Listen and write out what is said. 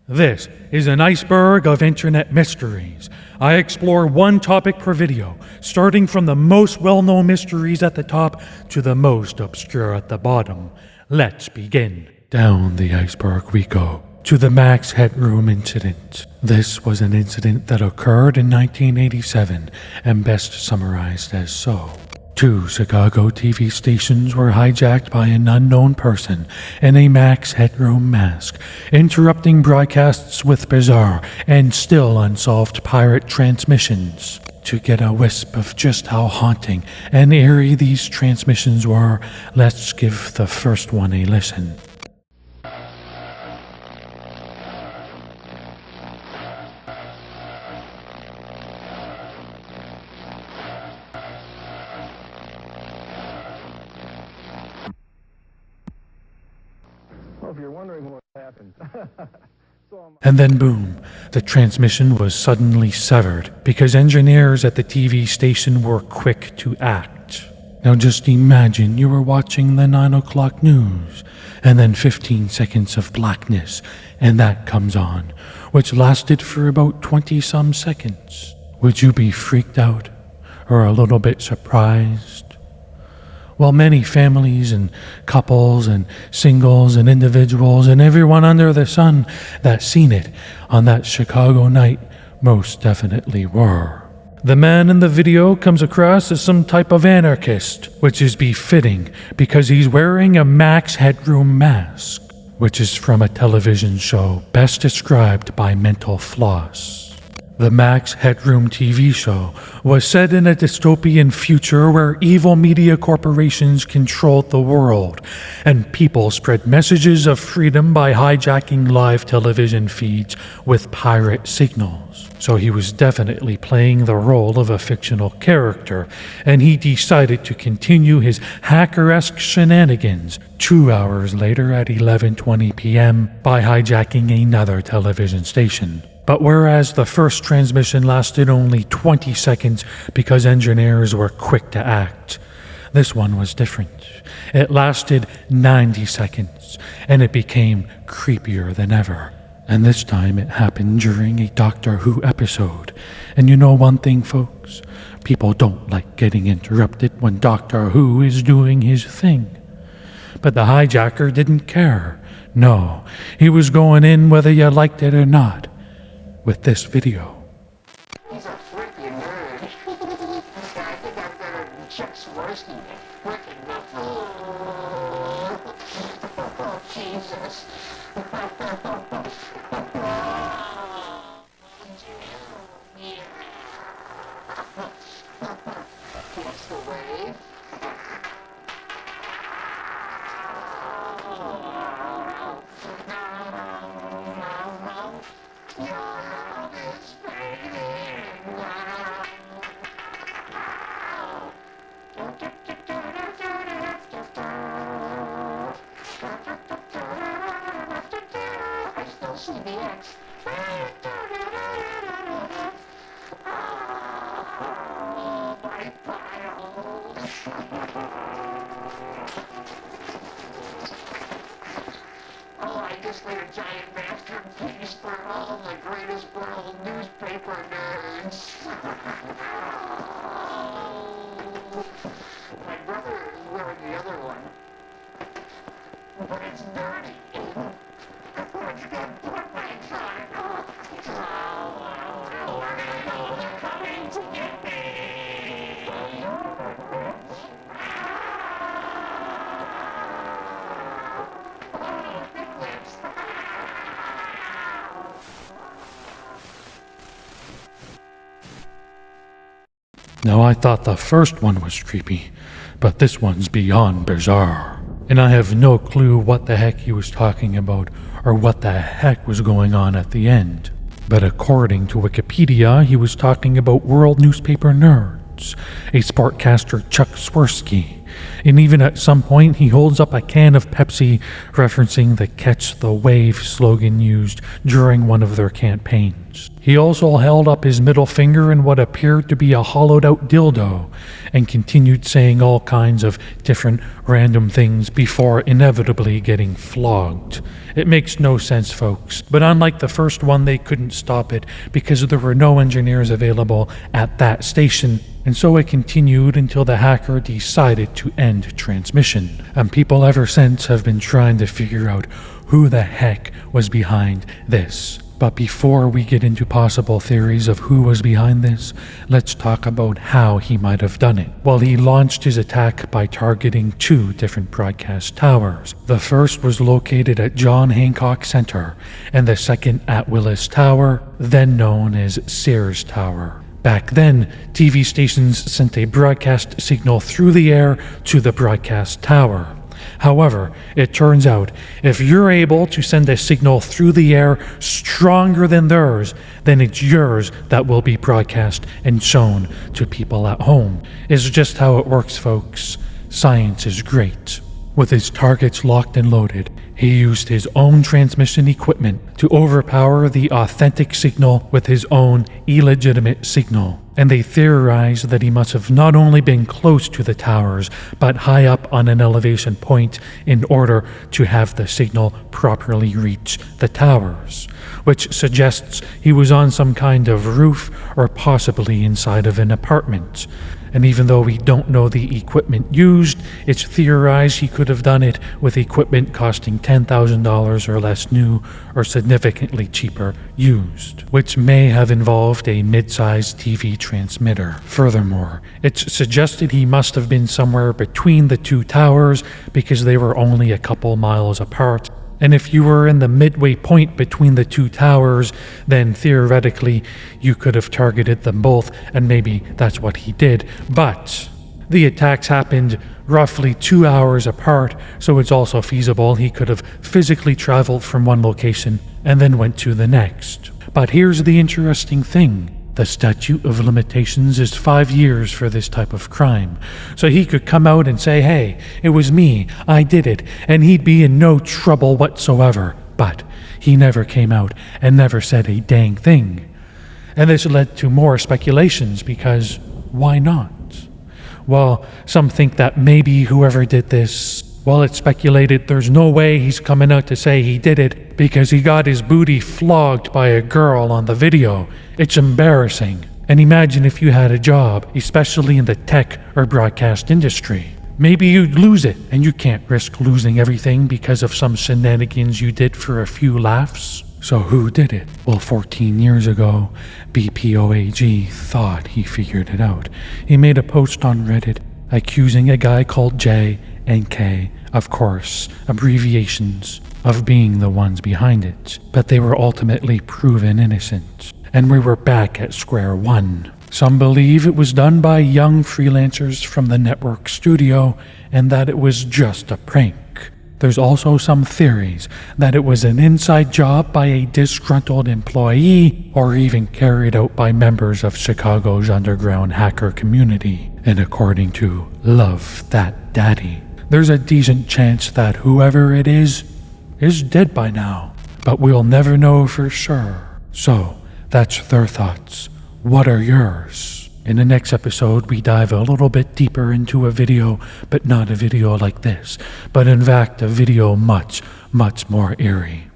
This is an iceberg of internet mysteries. I explore one topic per video, starting from the most well-known mysteries at the top to the most obscure at the bottom. Let's begin. Down the iceberg we go to the Max Headroom incident. This was an incident that occurred in 1987 and best summarized as so. 2 Chicago TV stations were hijacked by an unknown person in a Max Headroom mask, interrupting broadcasts with bizarre and still unsolved pirate transmissions. To get a wisp of just how haunting and eerie these transmissions were, let's give the first one a listen. If you're wondering what happened. And then boom, the transmission was suddenly severed because engineers at the TV station were quick to act. Now just imagine you were watching the 9 o'clock news, and then 15 seconds of blackness, and that comes on, which lasted for about 20-some seconds. Would you be freaked out, or a little bit surprised? Well, many families and couples and singles and individuals and everyone under the sun that seen it on that Chicago night most definitely were. The man in the video comes across as some type of anarchist, which is befitting because he's wearing a Max Headroom mask, which is from a television show best described by Mental Floss. The Max Headroom TV show was set in a dystopian future where evil media corporations controlled the world, and people spread messages of freedom by hijacking live television feeds with pirate signals. So he was definitely playing the role of a fictional character, and he decided to continue his hacker-esque shenanigans 2 hours later at 11:20 p.m. by hijacking another television station. But whereas the first transmission lasted only 20 seconds because engineers were quick to act, this one was different. It lasted 90 seconds, and it became creepier than ever. And this time it happened during a Doctor Who episode. And you know one thing, folks? People don't like getting interrupted when Doctor Who is doing his thing. But the hijacker didn't care. No, he was going in whether you liked it or not. With this video. He's a freaking nerd. This guy, I think I've got a Chuck Swirsky freaking knuckle. Oh, Jesus. What's the wave? CBX. Oh, my files. Oh, I just made a giant masterpiece for all the greatest world newspaper nerds. My brother is wearing the other one, but it's dirty. You got footprints on it. Oh, they're coming to get me. Oh, big lips. Now I thought the first one was creepy, but this one's beyond bizarre. And I have no clue what the heck he was talking about or what the heck was going on at the end. But according to Wikipedia, he was talking about world newspaper nerds, a sportcaster Chuck Swirsky, And even at some point, he holds up a can of Pepsi, referencing the Catch the Wave slogan used during one of their campaigns. He also held up his middle finger in what appeared to be a hollowed-out dildo, and continued saying all kinds of different random things before inevitably getting flogged. It makes no sense, folks, but unlike the first one, they couldn't stop it because there were no engineers available at that station, and so it continued until the hacker decided to end transmission. And people ever since have been trying to figure out who the heck was behind this. But before we get into possible theories of who was behind this, let's talk about how he might have done it. Well, he launched his attack by targeting 2 different broadcast towers. The first was located at John Hancock Center, and the second at Willis Tower, then known as Sears Tower. Back then, TV stations sent a broadcast signal through the air to the broadcast tower. However, it turns out, if you're able to send a signal through the air stronger than theirs, then it's yours that will be broadcast and shown to people at home. It's just how it works, folks. Science is great. With his targets locked and loaded, he used his own transmission equipment to overpower the authentic signal with his own illegitimate signal. And they theorized that he must have not only been close to the towers, but high up on an elevation point in order to have the signal properly reach the towers, which suggests he was on some kind of roof or possibly inside of an apartment. And even though we don't know the equipment used, it's theorized he could have done it with equipment costing $10,000 or less new, or significantly cheaper used, which may have involved a mid-sized TV transmitter. Furthermore, it's suggested he must have been somewhere between the 2 towers because they were only a couple miles apart. And if you were in the midway point between the 2 towers, then theoretically you could have targeted them both, and maybe that's what he did. But the attacks happened roughly 2 hours apart, so it's also feasible he could have physically traveled from one location and then went to the next. But here's the interesting thing. The statute of limitations is 5 years for this type of crime. So he could come out and say, hey, it was me, I did it, and he'd be in no trouble whatsoever. But he never came out and never said a dang thing. And this led to more speculations because why not? Well, some think that maybe whoever did this, well, it's speculated there's no way he's coming out to say he did it because he got his booty flogged by a girl on the video. It's embarrassing. And imagine if you had a job, especially in the tech or broadcast industry. Maybe you'd lose it, and you can't risk losing everything because of some shenanigans you did for a few laughs. So who did it? Well, 14 years ago, BPOAG thought he figured it out. He made a post on Reddit accusing a guy called J and K, of course, abbreviations, of being the ones behind it. But they were ultimately proven innocent. And we were back at square one. Some believe it was done by young freelancers from the network studio and that it was just a prank. There's also some theories that it was an inside job by a disgruntled employee or even carried out by members of Chicago's underground hacker community. And according to Love That Daddy, there's a decent chance that whoever it is dead by now. But we'll never know for sure. So, that's their thoughts. What are yours? In the next episode, we dive a little bit deeper into a video, but not a video like this, but in fact a video much, much more eerie.